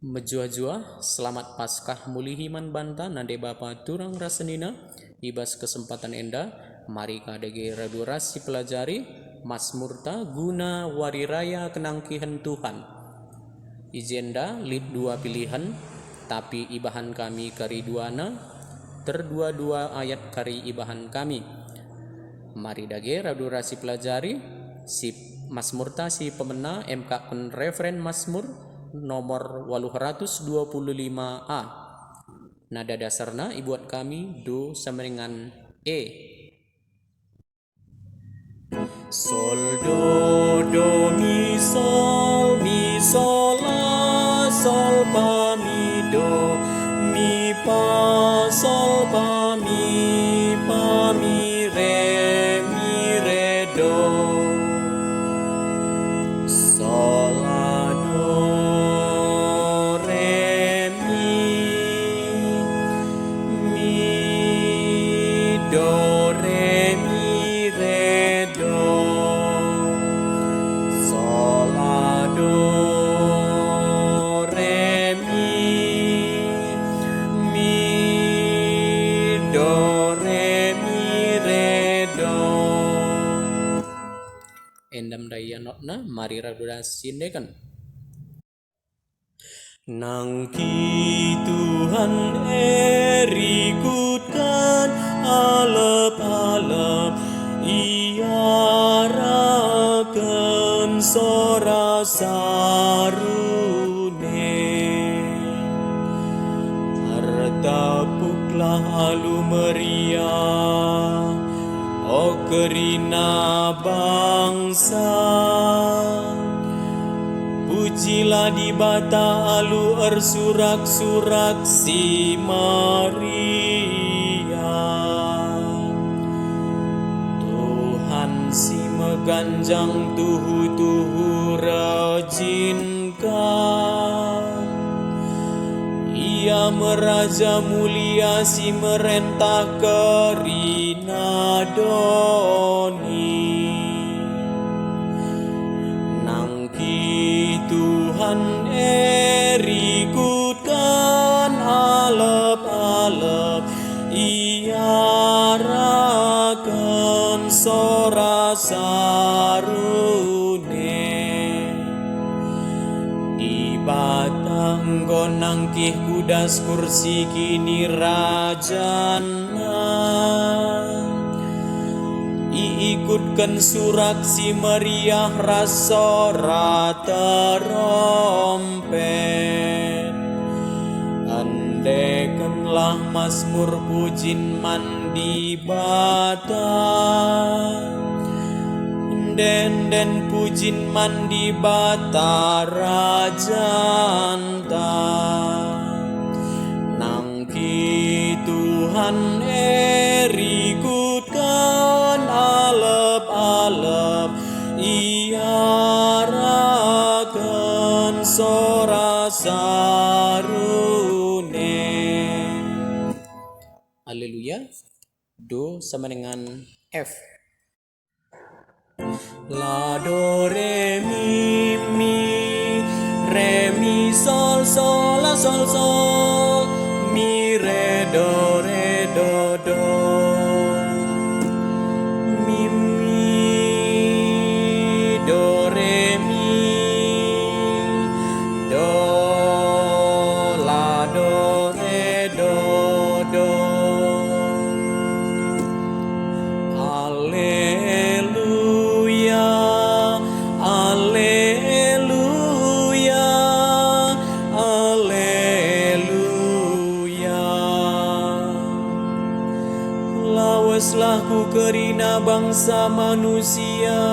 Menjua-jua, selamat Paskah mulihiman banta nade bapa turang rasenina, ibas kesempatan enda, mari kadege radurasi pelajari, Mazmurta guna wariraya kenangkihan Tuhan. Ijenda lid dua pilihan, tapi ibahan kami kari duana, terdua-dua ayat kari ibahan kami. Mari dage radurasi pelajari, si Mazmurta si pemena MK kun referen Mazmur nomor 825A. Nada dasarna ibuat kami do sama dengan E. Sol do mi sol la sol fa mi do mi fa sol fa mi re do sol la do re mi do re mi re do sol la do re mi do re mi re do. Endam daya notna mari radura sindekan. Nangki Tuhan erikutkan alap-alap iarakan sora sarune hartapuklah alu meriah o kerina bangsa. Pujilah di bata alu ersurak-surak si Maria. Tuhan si meganjang tuhu-tuhu rajinkan. Ia meraja mulia si merentah kerina doni. Tuhan erikutkan alap-alap iarakan sora sarune di batang gonangkih kudas kursi kini rajana. Ikutkan surak si meriah rasora terompet. Andekanlah Mazmur pujin mandi bata. Den pujin mandi bata rajanta. Nangki Tuhan erikutkan alap-alap iarakan sora sarune. Haleluya. Do sama dengan F. La do re mi sol la sol mi re do do. Ku kerina bangsa manusia,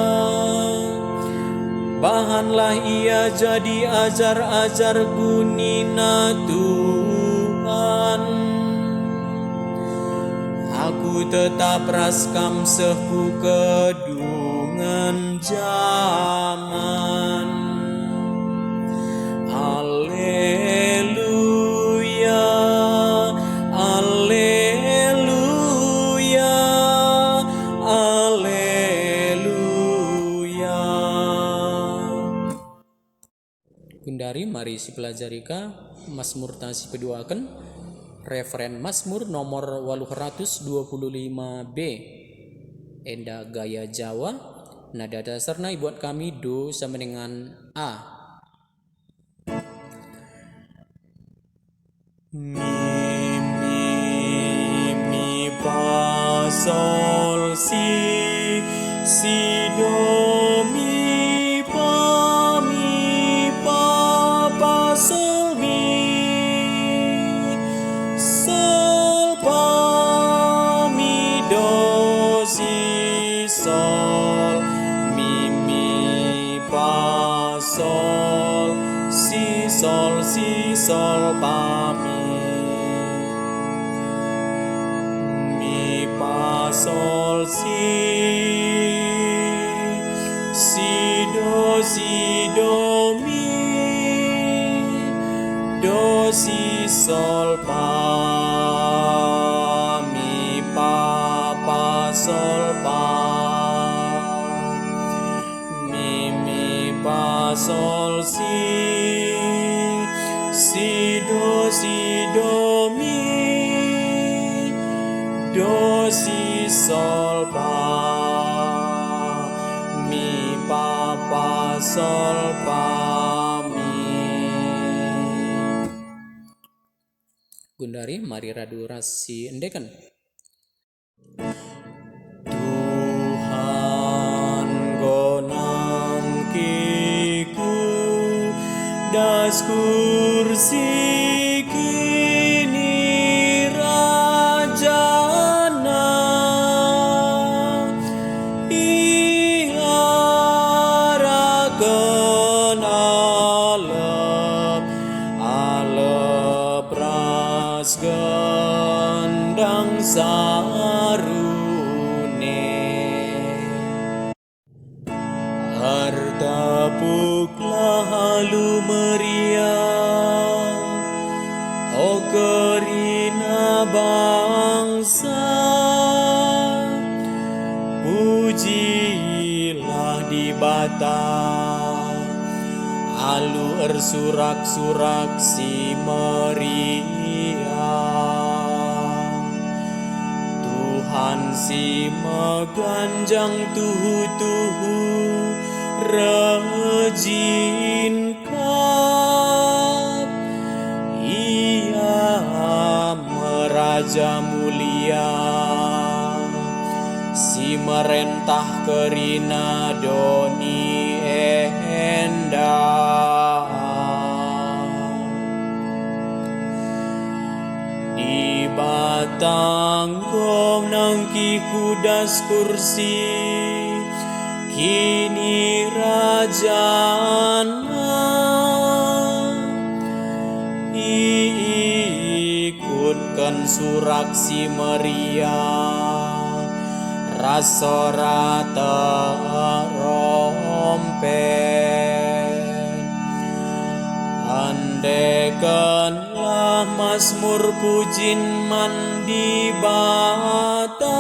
bahanlah ia jadi ajar-ajar gunina Tuhan. Aku tetap raskam sehu kedungan zaman. Haleluya, dari mari si pelajari ka Mazmur ta si peduakan referen Mazmur nomor 825b enda gaya Jawa nada dasarna buat kami do sama dengan A. Mi fa sol si do mi fa sol mi do si sol mi fa sol si sol fa mi fa sol si do mi do si sol fa mi fa sol fa mi fa sol si do mi do si sol fa mi fa sol fa mi. Gundari mari radu rasi endekan. Tuhan gonam kiku das kursi kini rajana iharakan alep ras gendang sarune harta puklah halu meriah o kerina bangsa pujilah di bata alu ersurak-surak si meriah Tuhan si meganjang tuhu-tuhu rejin kap ia meraja mulia si merentah kerina doni enda di batang gom nangki kudas kursi kini rajana ikutkan surak si meriah rasora terompet andekanlah Mazmur pujin mandi bata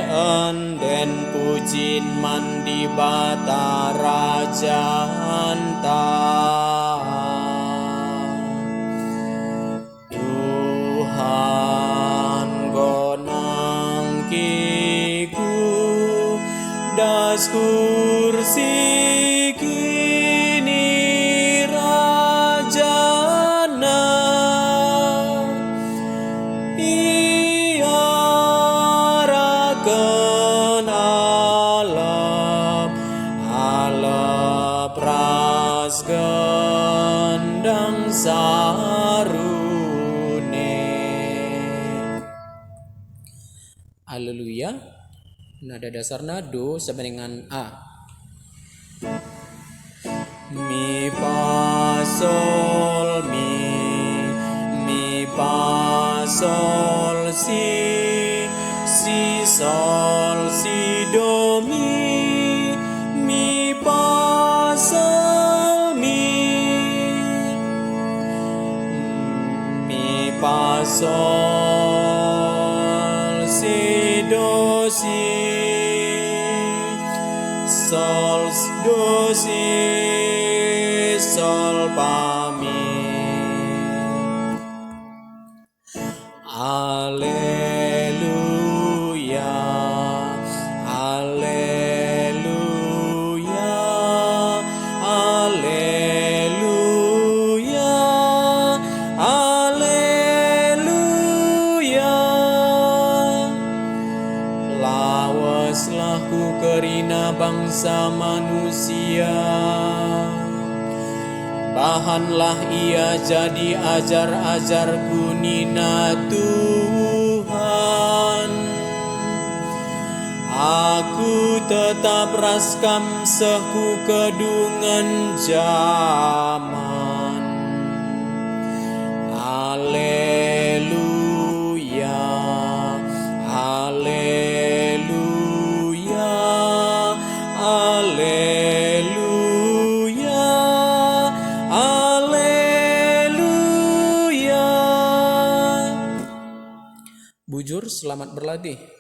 anden pujin mandi bata raja anta Tuhan gonang kiku das kursi kini rajana iarakan alap ras gendang sarune. Haleluya. Nada dasarna do sama dengan A. Mi fa sol mi fa sol si sol si do mi fa sol mi fa sol si do si sol do si sol fa mi. Haleluya, haleluya, haleluya, haleluya. Lawaslah ku kerina bangsa manusia, bahanlah ia jadi ajar-ajarku nina Tuhan. Aku tetap raskam sehu kedungan zaman. Haleluya, haleluya, haleluya, haleluya. Bujur, selamat berlatih.